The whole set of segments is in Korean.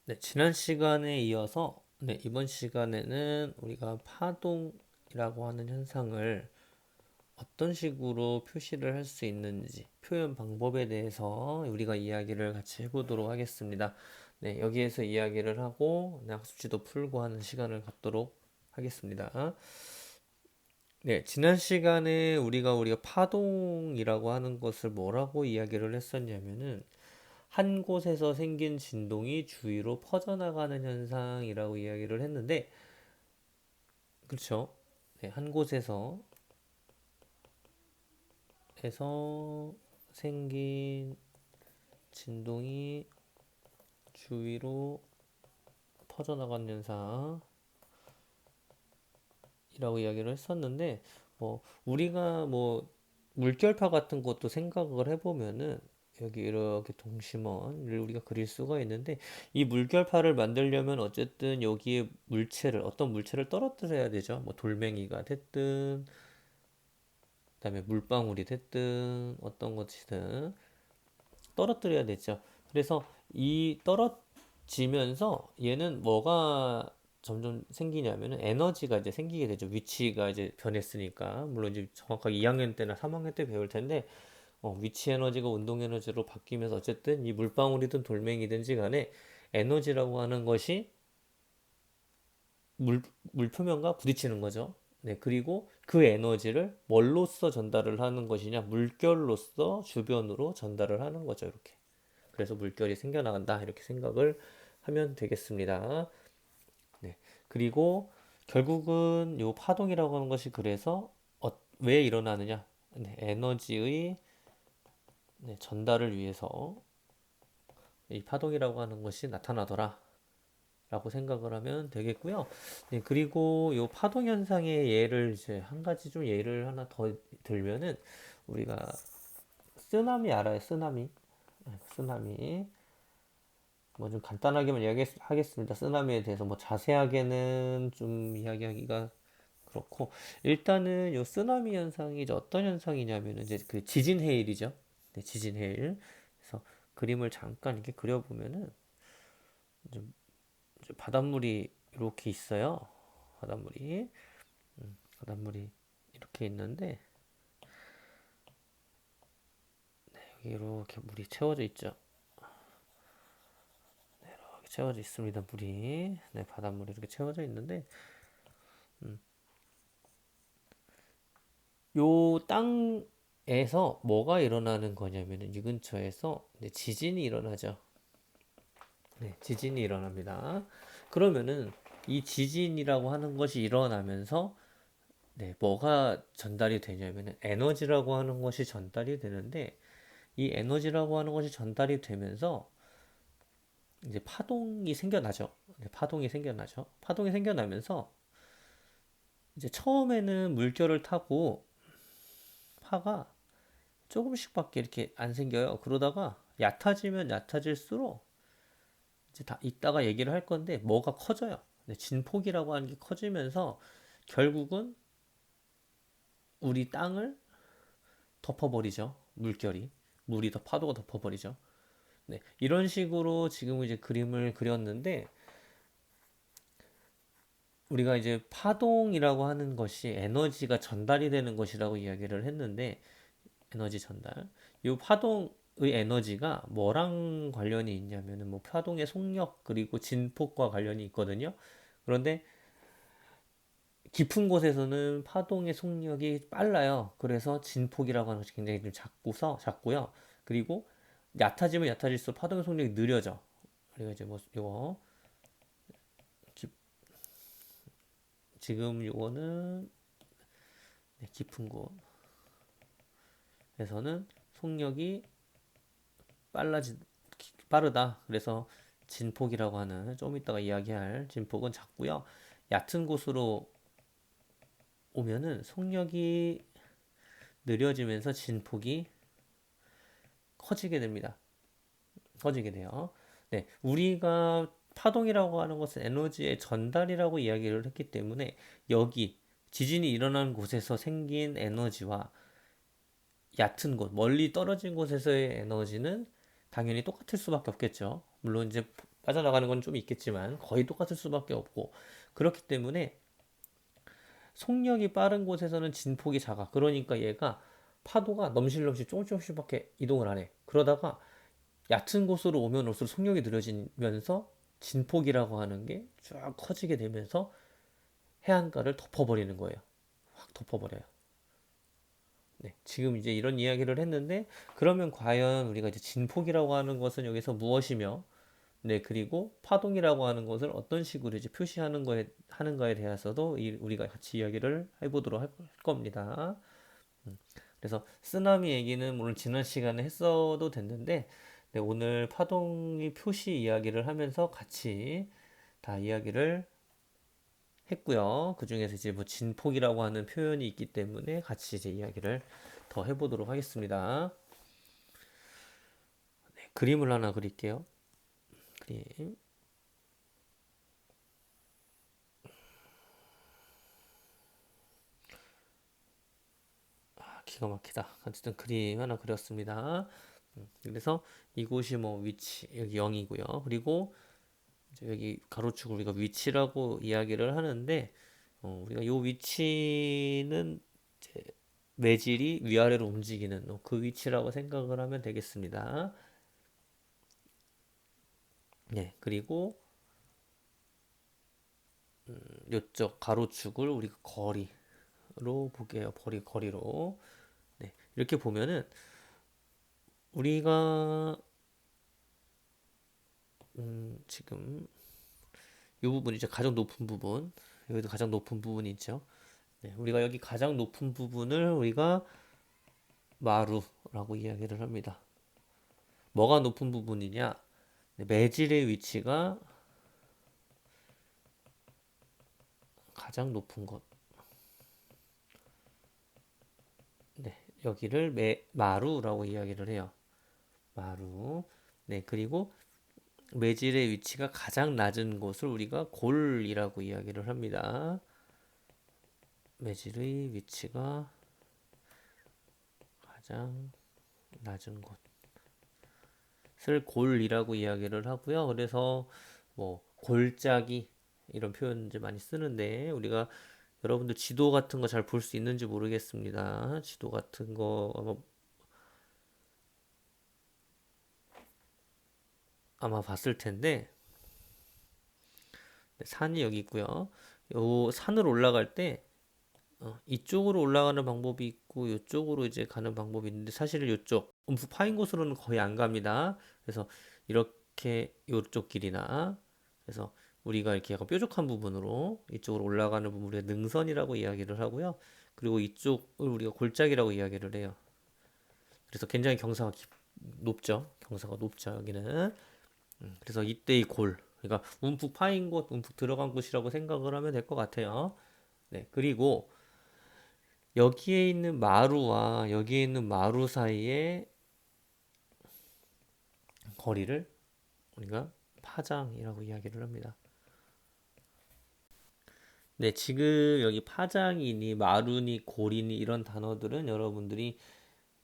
네, 지난 시간에 이어서 이번 시간에는 우리가 파동이라고 하는 현상을 어떤 식으로 표시를 할 수 있는지 표현 방법에 대해서 우리가 이야기를 같이 해보도록 하겠습니다. 네, 여기에서 이야기를 하고 학습지도 풀고 하는 시간을 갖도록 하겠습니다. 네, 지난 시간에 우리가 파동이라고 하는 것을 뭐라고 이야기를 했었냐면은 한 곳에서 생긴 진동이 주위로 퍼져나가는 현상이라고 이야기를 했는데, 그렇죠? 네, 한 곳에서 생긴 진동이 주위로 퍼져나가는 현상이라고 이야기를 했었는데, 우리가 물결파 같은 것도 생각을 해보면은 여기 이렇게 동심원을 우리가 그릴 수가 있는데, 이 물결파를 만들려면 어쨌든 여기에 어떤 물체를 떨어뜨려야 되죠. 뭐 돌멩이가 됐든 그다음에 물방울이 됐든 어떤 것이든 떨어뜨려야 되죠. 그래서 이 떨어지면서 얘는 뭐가 점점 생기냐면은 에너지가 이제 생기게 되죠. 위치가 이제 변했으니까. 물론 이제 정확하게 2학년 때나 3학년 때 배울 텐데, 위치 에너지가 운동 에너지로 바뀌면서 어쨌든 이 물방울이든 돌멩이든지 간에 에너지라고 하는 것이 물, 물 표면과 부딪히는 거죠. 네, 그리고 그 에너지를 뭘로써 전달을 하는 것이냐? 물결로써 주변으로 전달을 하는 거죠, 이렇게. 그래서 물결이 생겨나간다, 이렇게 생각을 하면 되겠습니다. 네, 그리고 결국은 요 파동이라고 하는 것이 그래서 왜 일어나느냐? 네, 에너지의 전달을 위해서 이 파동이라고 하는 것이 나타나더라. 라고 생각을 하면 되겠고요. 네, 그리고 요 파동 현상의 예를 이제 한 가지 좀 예를 하나 더 들면은 우리가 쓰나미 알아요? 쓰나미. 네, 쓰나미. 뭐 좀 간단하게만 이야기하겠습니다. 쓰나미에 대해서 뭐 자세하게는 좀 이야기하기가 그렇고 일단은 요 쓰나미 현상이 이제 어떤 현상이냐면은 이제 그 지진 해일이죠. 네, 지진 해일. 그래서 그림을 잠깐 이렇게 그려보면은 이제 바닷물이 이렇게 있어요. 바닷물이. 바닷물이 이렇게 있는데 여기 이렇게 물이 채워져 있죠. 이렇게 채워져 있습니다. 물이. 네, 바닷물이 이렇게 채워져 있는데 요 땅에서 뭐가 일어나는 거냐면은 이 근처에서 지진이 일어나죠. 네, 지진이 일어납니다. 그러면은 이 지진이라고 하는 것이 일어나면서 뭐가 전달이 되냐면은 에너지라고 하는 것이 전달이 되는데 이 에너지라고 하는 것이 전달이 되면서 이제 파동이 생겨나죠. 네, 파동이 생겨나죠. 파동이 생겨나면서 이제 처음에는 물결을 타고 파가 조금씩밖에 이렇게 안 생겨요. 그러다가 얕아지면 얕아질수록 이제 다 이따가 얘기를 할 건데 뭐가 커져요. 네, 진폭이라고 하는 게 커지면서 결국은 우리 땅을 덮어버리죠. 물결이. 물이 더 파도가 덮어버리죠. 네, 이런 식으로 지금 이제 그림을 그렸는데 우리가 이제 파동이라고 하는 것이 에너지가 전달이 되는 것이라고 이야기를 했는데 에너지 전달. 이 파동의 에너지가 뭐랑 관련이 있냐면은 뭐 파동의 속력 그리고 진폭과 관련이 있거든요. 그런데 깊은 곳에서는 파동의 속력이 빨라요. 그래서 진폭이라고 하는 것이 굉장히 좀 작고요. 그리고 얕아지면 얕아질수록 파동의 속력이 느려져. 그리고 이제 뭐 이거 지금 이거는 깊은 곳에서는 속력이 빨라지 빠르다. 그래서 진폭이라고 하는 좀 이따가 이야기할 진폭은 작고요. 얕은 곳으로 오면은 속력이 느려지면서 진폭이 커지게 됩니다. 커지게 돼요. 네, 우리가 파동이라고 하는 것은 에너지의 전달이라고 이야기를 했기 때문에 여기 지진이 일어난 곳에서 생긴 에너지와 얕은 곳, 멀리 떨어진 곳에서의 에너지는 당연히 똑같을 수밖에 없겠죠. 물론 이제 빠져나가는 건 좀 있겠지만 거의 똑같을 수밖에 없고, 그렇기 때문에 속력이 빠른 곳에서는 진폭이 작아. 그러니까 얘가 파도가 넘실넘실 조금씩밖에 이동을 안 해. 그러다가 얕은 곳으로 오면 올수록 속력이 느려지면서 진폭이라고 하는 게 쭉 커지게 되면서 해안가를 덮어버리는 거예요. 확 덮어버려요. 네, 지금 이제 이런 이야기를 했는데, 그러면 과연 우리가 이제 진폭이라고 하는 것은 여기서 무엇이며, 네, 그리고 파동이라고 하는 것을 어떤 식으로 이제 표시하는 거에 하는가에 대해서도 우리가 같이 이야기를 해보도록 할 겁니다. 그래서 쓰나미 얘기는 오늘 지난 시간에 했어도 됐는데, 네, 오늘 파동이 표시 이야기를 하면서 같이 다 이야기를 했고요. 그 중에서 이제 뭐 진폭이라고 하는 표현이 있기 때문에 같이 이제 이야기를 더 해보도록 하겠습니다. 네, 그림을 하나 그릴게요. 그림. 기가 막히다. 어쨌든 그림 하나 그렸습니다. 그래서 이곳이 뭐 위치, 여기 0이고요. 그리고 이제 여기 가로축을 우리가 위치라고 이야기를 하는데, 우리가 요 위치는 이제 매질이 위아래로 움직이는 그 위치라고 생각을 하면 되겠습니다. 네, 그리고 요쪽 가로축을 우리가 거리로 볼게요. 거리로. 네, 이렇게 보면은 우리가 지금 이 부분 이제 가장 높은 부분, 여기도 가장 높은 부분이 있죠. 네, 우리가 여기 가장 높은 부분을 우리가 마루라고 이야기를 합니다. 뭐가 높은 부분이냐? 네, 매질의 위치가 가장 높은 것. 네, 여기를 마루라고 이야기를 해요. 마루. 네, 그리고 매질의 위치가 가장 낮은 곳을 우리가 골이라고 이야기를 합니다. 매질의 위치가 가장 낮은 곳을 골이라고 이야기를 하고요. 그래서 뭐 골짜기 이런 표현 이제 많이 쓰는데, 우리가 여러분들 지도 같은 거 잘 볼 수 있는지 모르겠습니다. 지도 같은 거 아마 봤을 텐데, 산이 여기 있고요. 요 산을 올라갈 때 이쪽으로 올라가는 방법이 있고 이쪽으로 이제 가는 방법이 있는데, 사실은 이쪽 움푹 파인 곳으로는 거의 안 갑니다. 그래서 이렇게 이쪽 길이나, 그래서 우리가 이렇게 약간 뾰족한 부분으로 이쪽으로 올라가는 부분 우리가 능선이라고 이야기를 하고요. 그리고 이쪽을 우리가 골짜기라고 이야기를 해요. 그래서 굉장히 경사가 높죠. 경사가 높죠, 여기는. 그래서 이때 이 골, 그러니까 움푹 파인 곳, 움푹 들어간 곳이라고 생각을 하면 될 것 같아요. 네, 그리고 여기에 있는 마루와 여기에 있는 마루 사이의 거리를 우리가 파장이라고 이야기를 합니다. 네, 지금 여기 파장이니 마루니 골이니 이런 단어들은 여러분들이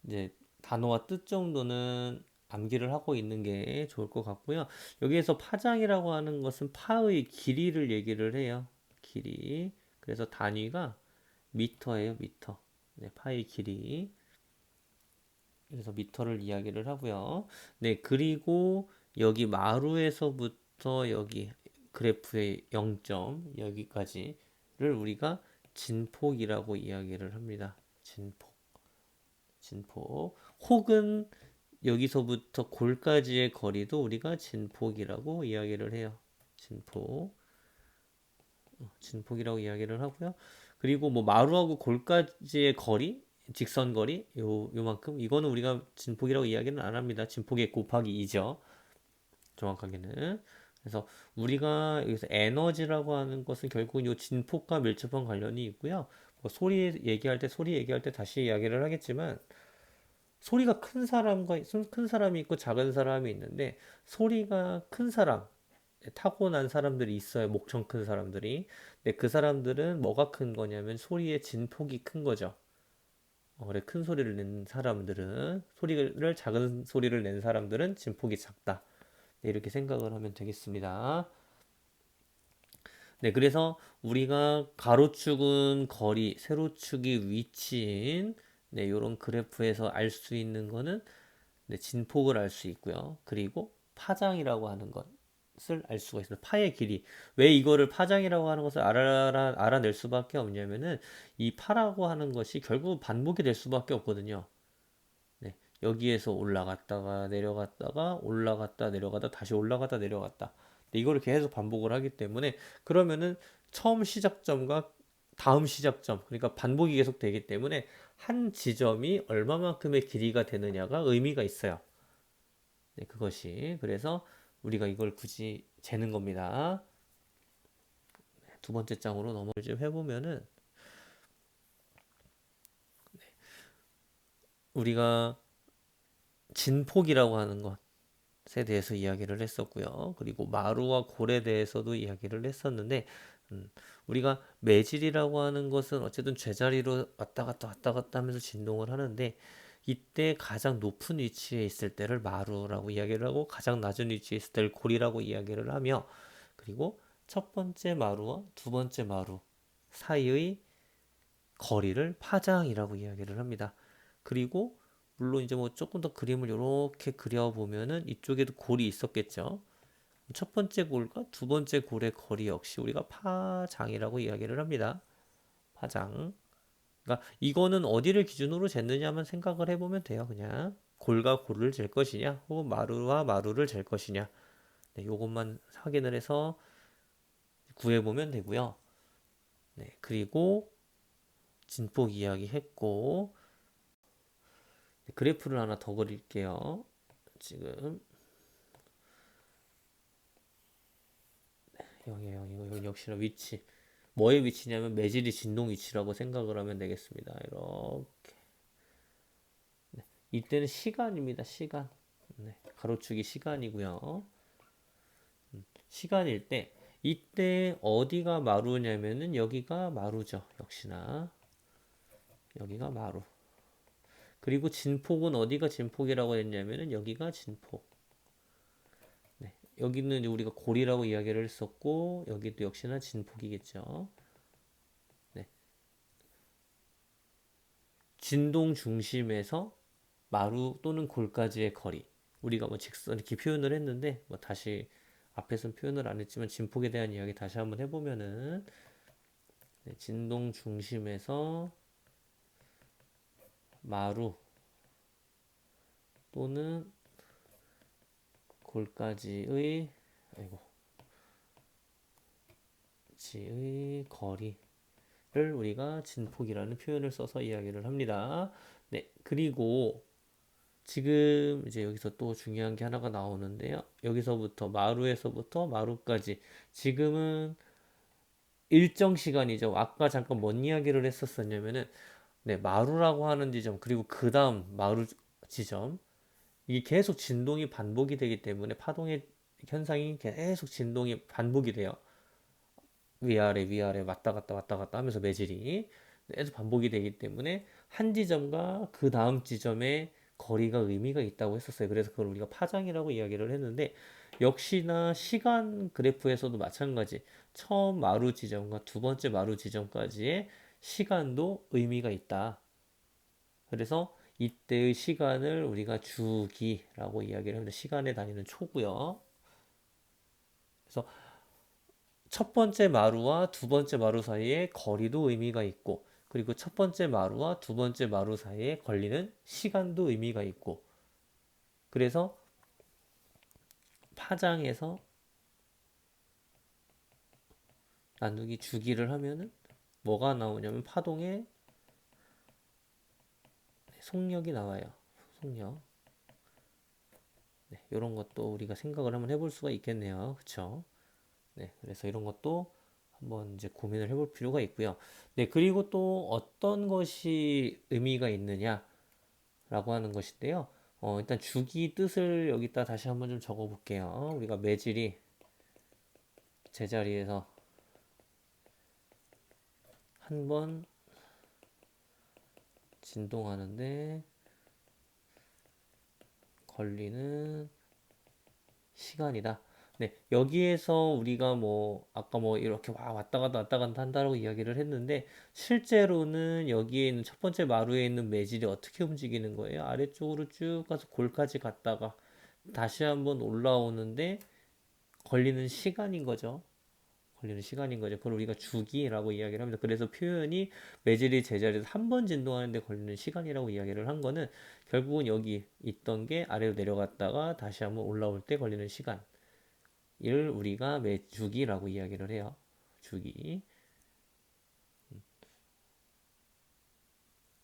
이제 단어와 뜻 정도는 암기를 하고 있는 게 좋을 것 같고요. 여기에서 파장이라고 하는 것은 파의 길이를 얘기를 해요. 길이. 그래서 단위가 미터예요, 미터. 네, 파의 길이. 그래서 미터를 이야기를 하고요. 네, 그리고 여기 마루에서부터 여기 그래프의 0점 여기까지를 우리가 진폭이라고 이야기를 합니다. 진폭. 혹은 여기서부터 골까지의 거리도 우리가 진폭이라고 이야기를 해요. 진폭이라고 이야기를 하고요. 그리고 뭐 마루하고 골까지의 거리, 직선 거리, 요만큼 이거는 우리가 진폭이라고 이야기는 안 합니다. 진폭의 곱하기 2죠. 정확하게는. 그래서 우리가 여기서 에너지라고 하는 것은 결국은 요 진폭과 밀접한 관련이 있고요. 뭐 소리 얘기할 때 다시 이야기를 하겠지만, 소리가 큰 사람이 있고 작은 사람이 있는데, 소리가 큰 사람, 타고난 사람들이 있어요. 목청 큰 사람들이. 근데 그 사람들은 뭐가 큰 거냐면 소리의 진폭이 큰 거죠. 그래, 큰 소리를 낸 사람들은, 작은 소리를 낸 사람들은 진폭이 작다. 네, 이렇게 생각을 하면 되겠습니다. 네, 그래서 우리가 가로축은 거리, 세로축이 위치인 네, 요런 그래프에서 알 수 있는 거는 네, 진폭을 알 수 있고요. 그리고 파장이라고 하는 것을 알 수가 있습니다. 파의 길이. 왜 이거를 파장이라고 하는 것을 알아낼 수밖에 없냐면은 이 파라고 하는 것이 결국 반복이 될 수밖에 없거든요. 네, 여기에서 올라갔다가 내려갔다가 올라갔다 내려가다 다시 올라갔다 내려갔다. 네, 이거를 계속 반복을 하기 때문에 그러면은 처음 시작점과 다음 시작점, 그러니까 반복이 계속 되기 때문에 한 지점이 얼마만큼의 길이가 되느냐가 의미가 있어요. 네, 그것이. 그래서 우리가 이걸 굳이 재는 겁니다. 두 번째 장으로 넘어를 좀 해보면은 우리가 진폭이라고 하는 것에 대해서 이야기를 했었고요. 그리고 마루와 골에 대해서도 이야기를 했었는데 우리가 매질이라고 하는 것은 어쨌든 제자리로 왔다 갔다 하면서 진동을 하는데 이때 가장 높은 위치에 있을 때를 마루라고 이야기를 하고 가장 낮은 위치에 있을 때를 골이라고 이야기를 하며 그리고 첫 번째 마루와 두 번째 마루 사이의 거리를 파장이라고 이야기를 합니다. 그리고 물론 이제 뭐 조금 더 그림을 이렇게 그려보면은 이쪽에도 골이 있었겠죠. 첫 번째 골과 두 번째 골의 거리 역시 우리가 파장이라고 이야기를 합니다. 파장. 그러니까 이거는 어디를 기준으로 쟀느냐만 생각을 해보면 돼요. 그냥 골과 골을 잴 것이냐, 혹은 마루와 마루를 잴 것이냐. 네, 요것만 확인을 해서 구해보면 되고요. 네, 그리고 진폭 이야기 했고 그래프를 하나 더 그릴게요. 지금 여기 역시나 위치. 뭐의 위치냐면 매질이 진동 위치라고 생각을 하면 되겠습니다. 이렇게. 이때는 시간입니다. 시간. 네, 가로축이 시간이고요. 시간일 때 이때 어디가 마루냐면은 여기가 마루죠. 역시나 여기가 마루. 그리고 진폭은 어디가 진폭이라고 했냐면은 여기가 진폭. 네, 여기는 이제 우리가 골이라고 이야기를 했었고 여기도 역시나 진폭이겠죠. 네, 진동 중심에서 마루 또는 골까지의 거리. 우리가 뭐 직선 이렇게 표현을 했는데 뭐 다시 앞에서는 표현을 안 했지만 진폭에 대한 이야기 다시 한번 해보면은 네, 진동 중심에서 마루 또는 골까지의 아이고 지의 거리를 우리가 진폭이라는 표현을 써서 이야기를 합니다. 네, 그리고 지금 이제 여기서 또 중요한 게 하나가 나오는데요. 여기서부터 마루에서부터 마루까지 지금은 일정 시간이죠. 아까 잠깐 뭔 이야기를 했었었냐면은 네, 마루라고 하는 지점 그리고 그 다음 마루 지점 이게 계속 진동이 반복이 되기 때문에 파동의 현상이 계속 진동이 반복이 돼요. 위아래 위아래 왔다 갔다 하면서 매질이 계속 반복이 되기 때문에 한 지점과 그 다음 지점의 거리가 의미가 있다고 했었어요. 그래서 그걸 우리가 파장이라고 이야기를 했는데 역시나 시간 그래프에서도 마찬가지. 처음 마루 지점과 두 번째 마루 지점까지의 시간도 의미가 있다. 그래서 이때의 시간을 우리가 주기라고 이야기를 합니다. 시간에 다니는 초고요. 그래서 첫 번째 마루와 두 번째 마루 사이의 거리도 의미가 있고, 그리고 첫 번째 마루와 두 번째 마루 사이에 걸리는 시간도 의미가 있고, 그래서 파장에서 나누기 주기를 하면은 뭐가 나오냐면 파동의 속력이 나와요. 속력. 네, 이런 것도 우리가 생각을 한번 해볼 수가 있겠네요. 그쵸? 네, 그래서 이런 것도 한번 이제 고민을 해볼 필요가 있고요. 네, 그리고 또 어떤 것이 의미가 있느냐라고 하는 것인데요. 일단 주기 뜻을 여기다 다시 한번 좀 적어 볼게요. 우리가 매질이 제자리에서 한 번 진동하는데 걸리는 시간이다. 네, 여기에서 우리가 뭐 아까 뭐 이렇게 왔다 갔다 한다라고 이야기를 했는데 실제로는 여기에 있는 첫 번째 마루에 있는 매질이 어떻게 움직이는 거예요? 아래쪽으로 쭉 가서 골까지 갔다가 다시 한번 올라오는데 걸리는 시간인 거죠. 걸리는 시간인 거죠. 그걸 우리가 주기라고 이야기를 합니다. 그래서 표현이 매질이 제자리에서 한 번 진동하는데 걸리는 시간이라고 이야기를 한 거는 결국은 여기 있던 게 아래로 내려갔다가 다시 한번 올라올 때 걸리는 시간을 우리가 매주기라고 이야기를 해요. 주기.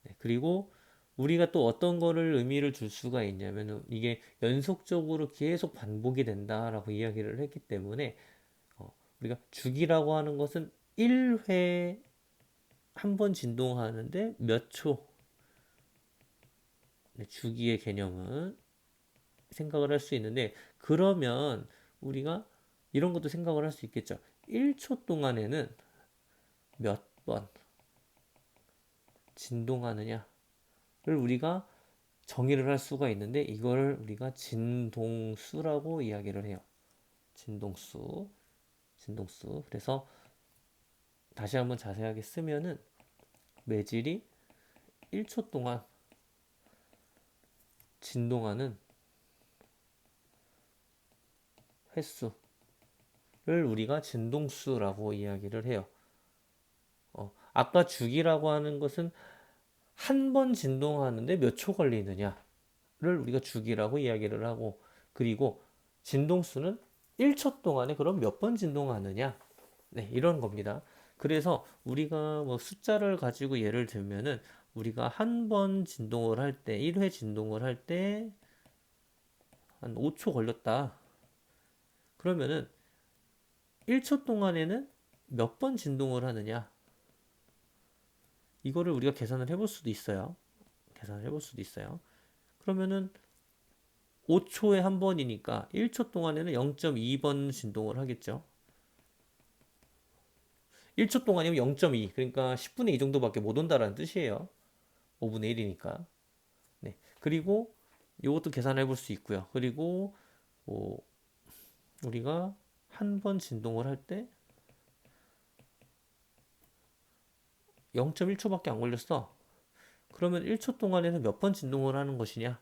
네, 그리고 우리가 또 어떤 거를 의미를 줄 수가 있냐면은 이게 연속적으로 계속 반복이 된다라고 이야기를 했기 때문에 우리가 주기라고 하는 것은 1회 한 번 진동하는데 몇 초, 네, 주기의 개념은 생각을 할 수 있는데 그러면 우리가 이런 것도 생각을 할 수 있겠죠. 1초 동안에는 몇 번 진동하느냐를 우리가 정의를 할 수가 있는데 이걸 우리가 진동수라고 이야기를 해요. 진동수, 진동수. 그래서 다시 한번 자세하게 쓰면은 매질이 1초 동안 진동하는 횟수를 우리가 진동수라고 이야기를 해요. 아까 주기라고 하는 것은 한 번 진동하는데 몇 초 걸리느냐를 우리가 주기라고 이야기를 하고 그리고 진동수는 1초 동안에 그럼 몇 번 진동하느냐 네, 이런 겁니다. 그래서 우리가 뭐 숫자를 가지고 예를 들면은 우리가 한 번 진동을 할 때, 1회 진동을 할 때 한 5초 걸렸다. 그러면은 1초 동안에는 몇 번 진동을 하느냐? 이거를 우리가 계산을 해볼 수도 있어요. 계산을 해볼 수도 있어요. 그러면은 5초에 한 번이니까 1초 동안에는 0.2번 진동을 하겠죠. 1초 동안이면 0.2. 그러니까 10분의 2 정도밖에 못 온다라는 뜻이에요. 5분의 1이니까. 네. 그리고 이것도 계산해 볼 수 있고요. 그리고 뭐 우리가 한 번 진동을 할 때 0.1초밖에 안 걸렸어. 그러면 1초 동안에는 몇 번 진동을 하는 것이냐?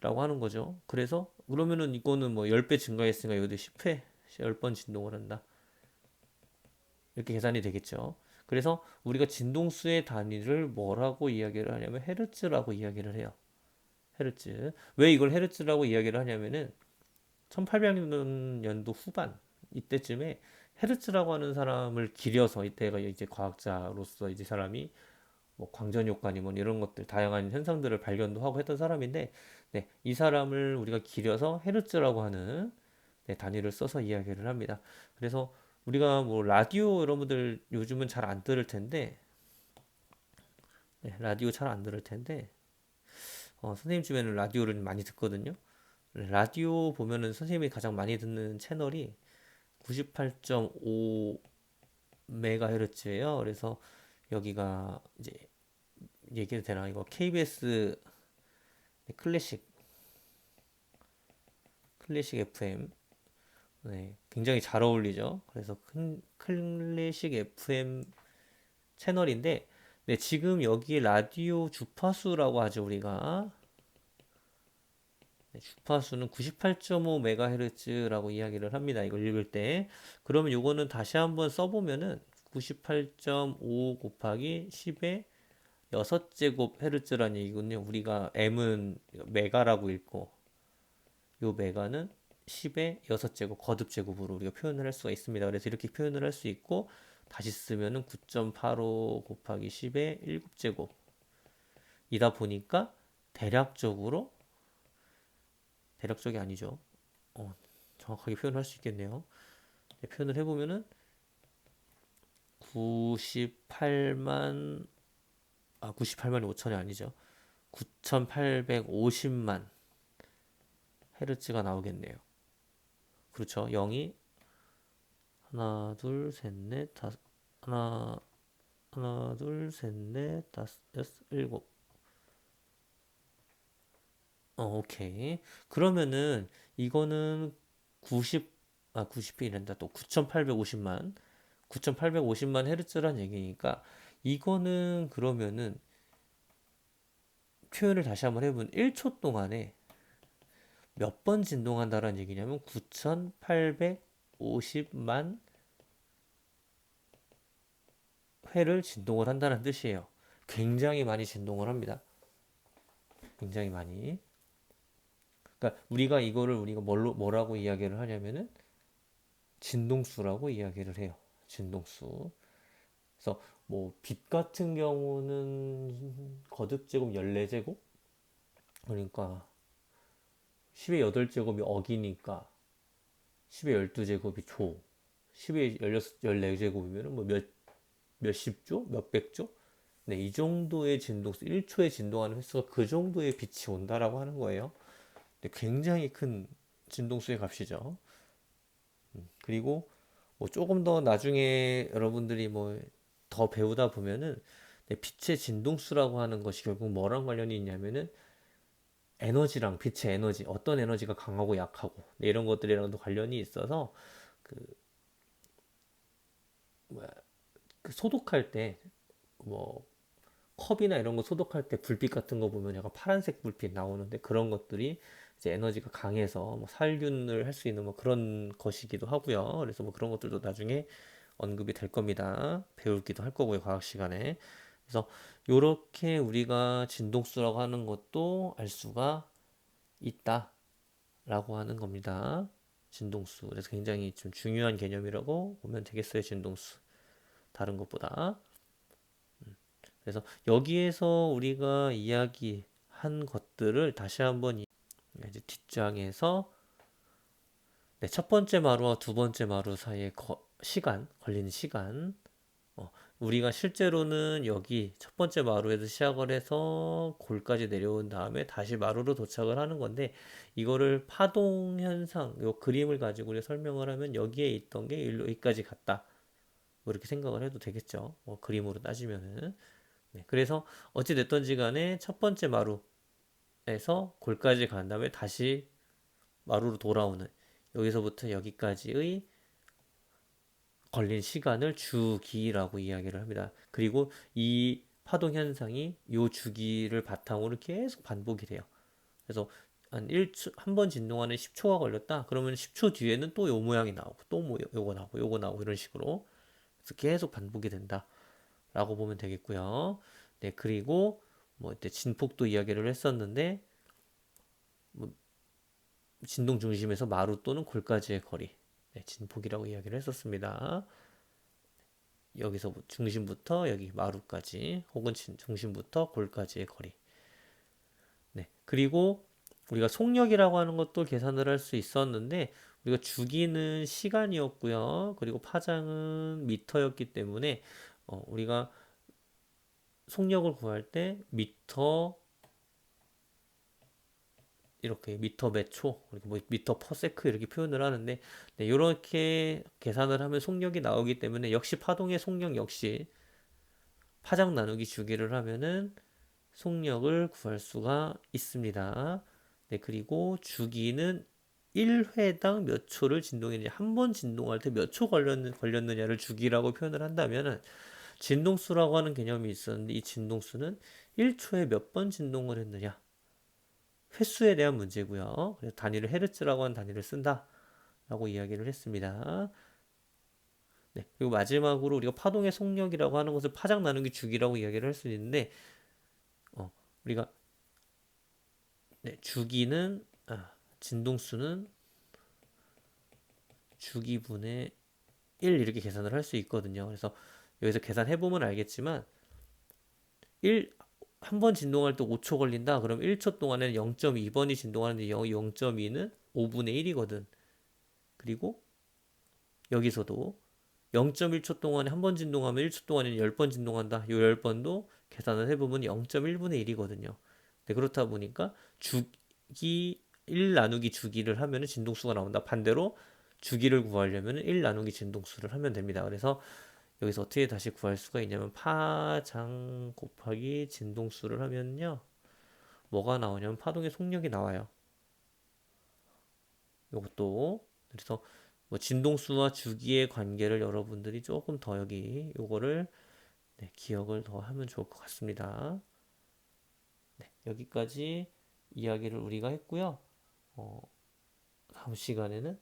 라고 하는 거죠. 그래서 그러면은 이거는 뭐 10배 증가했으니까 여기도 10회 10번 진동을 한다. 이렇게 계산이 되겠죠. 그래서 우리가 진동수의 단위를 뭐라고 이야기를 하냐면 헤르츠라고 이야기를 해요. 헤르츠. 왜 이걸 헤르츠라고 이야기를 하냐면은 1800년도 후반 이때쯤에 헤르츠라고 하는 사람을 기려서 이때가 이제 과학자로서 이제 사람이 뭐 광전 효과니 뭐 이런 것들 다양한 현상들을 발견도 하고 했던 사람인데 네, 이 사람을 우리가 기려서 헤르츠라고 하는 네, 단위를 써서 이야기를 합니다. 그래서 우리가 뭐 라디오 여러분들 요즘은 잘 안 들을 텐데 네, 라디오 잘 안 들을 텐데 선생님 집에는 라디오를 많이 듣거든요. 라디오 보면은 선생님이 가장 많이 듣는 채널이 98.5 메가헤르츠예요. 그래서 여기가 이제 얘기도 되나 이거 KBS 클래식 FM 네, 굉장히 잘 어울리죠. 그래서 큰 클래식 FM 채널인데 네, 지금 여기 라디오 주파수라고 하죠 우리가 네, 주파수는 98.5MHz라고 이야기를 합니다. 이걸 읽을 때. 그러면 요거는 다시 한번 써보면은 98.5 곱하기 10의 6제곱 헤르츠라는 얘기군요. 우리가 M은 메가라고 읽고 요 메가는 10의 6제곱 거듭제곱으로 우리가 표현을 할 수가 있습니다. 그래서 이렇게 표현을 할 수 있고 다시 쓰면은 9.85 곱하기 10의 7제곱 이다 보니까 대략적으로 대략적이 아니죠. 어, 정확하게 표현할 수 있겠네요. 네, 표현을 해보면은 98만 98만이 5천이 아니죠. 9850만 헤르츠가 나오겠네요. 그렇죠. 0이 하나, 둘, 셋, 넷, 다섯, 하나, 둘, 셋, 넷, 다섯, 여섯, 일곱. 오케이. 그러면은 이거는 90이 이란다. 또 9850만 헤르츠란 얘기니까 이거는 그러면은 표현을 다시 한번 해보면 1초 동안에 몇 번 진동한다라는 얘기냐면 9850만 회를 진동을 한다는 뜻이에요. 굉장히 많이 진동을 합니다. 굉장히 많이. 그러니까 우리가 이거를 우리가 뭐라고 이야기를 하냐면은 진동수라고 이야기를 해요. 진동수. 그래서 뭐 빛 같은 경우는 거듭제곱 14제곱 그러니까 10의 8제곱이 억이니까 10의 12제곱이 조 10의 14제곱이면 뭐 몇십조? 몇백조? 네, 이 정도의 진동수 1초에 진동하는 횟수가 그 정도의 빛이 온다라고 하는 거예요. 네, 굉장히 큰 진동수의 값이죠. 그리고 뭐 조금 더 나중에 여러분들이 뭐 더 배우다 보면은 네, 빛의 진동수라고 하는 것이 결국 뭐랑 관련이 있냐면은 에너지랑 빛의 에너지, 어떤 에너지가 강하고 약하고 네, 이런 것들이랑도 관련이 있어서 그, 뭐야, 그 소독할 때 뭐 컵이나 이런 거 소독할 때 불빛 같은 거 보면 약간 파란색 불빛 나오는데 그런 것들이 이제 에너지가 강해서 뭐 살균을 할 수 있는 뭐 그런 것이기도 하고요. 그래서 뭐 그런 것들도 나중에 언급이 될 겁니다. 배우기도 할 거고요, 과학 시간에. 그래서 요렇게 우리가 진동수라고 하는 것도 알 수가 있다라고 하는 겁니다. 진동수. 그래서 굉장히 좀 중요한 개념이라고 보면 되겠어요, 진동수. 다른 것보다. 그래서 여기에서 우리가 이야기한 것들을 다시 한번 이제 뒷장에서 네, 첫 번째 마루와 두 번째 마루 사이에 걸리는 시간 우리가 실제로는 여기 첫 번째 마루에서 시작을 해서 골까지 내려온 다음에 다시 마루로 도착을 하는 건데 이거를 파동 현상, 요 그림을 가지고 우리가 설명을 하면 여기에 있던 게 일로 여기까지 갔다. 뭐 이렇게 생각을 해도 되겠죠. 그림으로 따지면은. 네, 그래서 어찌 됐던지 간에 첫 번째 마루에서 골까지 간 다음에 다시 마루로 돌아오는 여기서부터 여기까지의 걸린 시간을 주기라고 이야기를 합니다. 그리고 이 파동 현상이 이 주기를 바탕으로 계속 반복이 돼요. 그래서 한 1초, 한 번 진동하는 10초가 걸렸다. 그러면 10초 뒤에는 또 요 모양이 나오고, 또 뭐, 요거 나오고, 요거 나오고, 이런 식으로. 그래서 계속 반복이 된다. 라고 보면 되겠고요. 네, 그리고 뭐, 이때 진폭도 이야기를 했었는데, 뭐 진동 중심에서 마루 또는 골까지의 거리. 네, 진폭이라고 이야기를 했었습니다. 여기서 중심부터 여기 마루까지 혹은 중심부터 골까지의 거리. 네. 그리고 우리가 속력이라고 하는 것도 계산을 할 수 있었는데 우리가 주기는 시간이었고요. 그리고 파장은 미터였기 때문에 우리가 속력을 구할 때 미터 이렇게 미터 몇 초, 이렇게 뭐 미터 퍼 세크 이렇게 표현을 하는데 네, 이렇게 계산을 하면 속력이 나오기 때문에 역시 파동의 속력 역시 파장 나누기 주기를 하면은 속력을 구할 수가 있습니다. 네, 그리고 주기는 1회당 몇 초를 진동했느냐, 한 번 진동할 때 몇 초 걸렸느냐를 주기라고 표현을 한다면은 진동수라고 하는 개념이 있었는데 이 진동수는 1초에 몇 번 진동을 했느냐, 횟수에 대한 문제고요. 그래서 단위를 헤르츠라고 하는 단위를 쓴다라고 이야기를 했습니다. 네, 그리고 마지막으로 우리가 파동의 속력이라고 하는 것을 파장 나누기 주기라고 이야기를 할 수 있는데 우리가 네, 주기는 진동수는 주기분의 1 이렇게 계산을 할 수 있거든요. 그래서 여기서 계산해보면 알겠지만 한 번 진동할 때 5초 걸린다. 그럼 1초 동안에는 0.2번이 진동하는데 0.2는 5분의 1이거든. 그리고 여기서도 0.1초 동안에 한 번 진동하면 1초 동안에는 10번 진동한다. 이 10번도 계산을 해보면 0.1분의 1이거든요. 네, 그렇다 보니까 주기 1 나누기 주기를 하면 진동수가 나온다. 반대로 주기를 구하려면 1 나누기 진동수를 하면 됩니다. 그래서 여기서 어떻게 다시 구할 수가 있냐면 파장 곱하기 진동수를 하면요. 뭐가 나오냐면 파동의 속력이 나와요. 요것도 그래서 뭐 진동수와 주기의 관계를 여러분들이 조금 더 여기 요거를 네, 기억을 더 하면 좋을 것 같습니다. 네, 여기까지 이야기를 우리가 했고요. 어, 다음 시간에는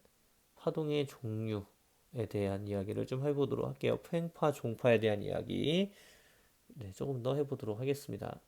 파동의 종류에 대한 이야기를 좀 해보도록 할게요. 횡파, 종파에 대한 이야기 네, 조금 더 해보도록 하겠습니다.